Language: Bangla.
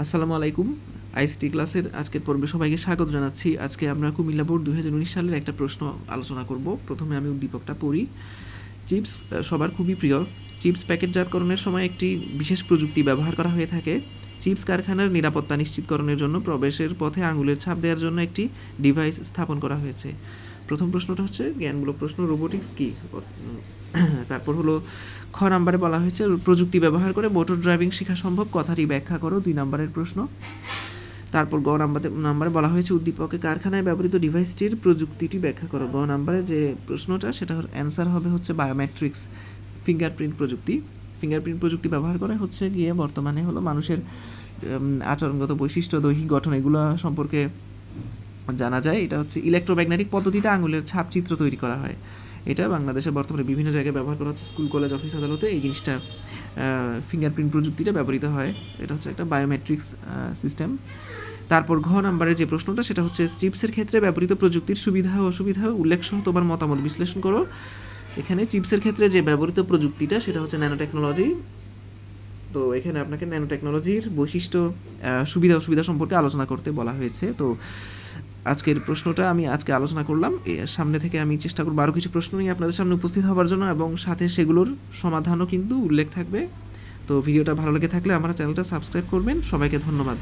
আসসালামু আলাইকুম। আইসিটি ক্লাসের আজকের পর্বে সবাইকে স্বাগত জানাচ্ছি। আজকে আমরা কুমিল্লা বোর্ড 2019 সালের একটা প্রশ্ন আলোচনা করব। প্রথমে আমি উদ্দীপকটা পড়ি। চিপস সবার খুবই প্রিয়। চিপস প্যাকেটজাতকরণের সময় একটি বিশেষ প্রযুক্তি ব্যবহার করা হয়ে থাকে। চিপস কারখানার নিরাপত্তা নিশ্চিতকরণের জন্য প্রবেশের পথে আঙুলের ছাপ দেওয়ার জন্য একটি ডিভাইস স্থাপন করা হয়েছে। প্রথম প্রশ্নটা হচ্ছে জ্ঞানমূলক প্রশ্ন, রোবোটিক্স কী। তারপর হলো খ নাম্বারে বলা হয়েছে প্রযুক্তি ব্যবহার করে মোটর ড্রাইভিং শেখা সম্ভব, কথাটি ব্যাখ্যা করো, 2 নাম্বারের প্রশ্ন। তারপর গ নাম্বারে বলা হয়েছে উদ্দীপকে কারখানায় ব্যবহৃত ডিভাইসটির প্রযুক্তিটি ব্যাখ্যা করো। গ নাম্বারে যে প্রশ্নটা সেটা অ্যান্সার হবে হচ্ছে বায়োমেট্রিক্স, ফিঙ্গারপ্রিন্ট প্রযুক্তি। ফিঙ্গারপ্রিন্ট প্রযুক্তি ব্যবহার করা হচ্ছে গিয়ে বর্তমানে হলো মানুষের আচরণগত বৈশিষ্ট্য, দৈহিক গঠন এগুলো সম্পর্কে জানা যায়। এটা হচ্ছে ইলেকট্রোম্যাগনেটিক পদ্ধতিতে আঙুলের ছাপ চিত্র তৈরি করা হয়। এটা বাংলাদেশে বর্তমানে বিভিন্ন জায়গায় ব্যবহার করা হচ্ছে, স্কুল, কলেজ, অফিস, আদালতে এই জিনিসটা ফিঙ্গারপ্রিন্ট প্রযুক্তিটা ব্যবহৃত হয়। এটা হচ্ছে একটা বায়োমেট্রিক্স সিস্টেম। তারপর ঘ নাম্বারের যে প্রশ্নটা সেটা হচ্ছে চিপসের ক্ষেত্রে ব্যবহৃত প্রযুক্তির সুবিধা ও অসুবিধা উল্লেখসহ তোমার মতামত বিশ্লেষণ করো। এখানে চিপসের ক্ষেত্রে যে ব্যবহৃত প্রযুক্তিটা সেটা হচ্ছে ন্যানো টেকনোলজি। তো এখানে আপনাকে ন্যানো টেকনোলজির বৈশিষ্ট্য, সুবিধা অসুবিধা সম্পর্কে আলোচনা করতে বলা হয়েছে। তো আজকের প্রশ্নটা আমি আজকে আলোচনা করলাম। সামনে থেকে আমি চেষ্টা করবো আরও কিছু প্রশ্ন নিয়ে আপনাদের সামনে উপস্থিত হওয়ার জন্য, এবং সাথে সেগুলোর সমাধানও কিন্তু উল্লেখ থাকবে। তো ভিডিওটা ভালো লেগে থাকলে আমার চ্যানেলটা সাবস্ক্রাইব করবেন। সবাইকে ধন্যবাদ।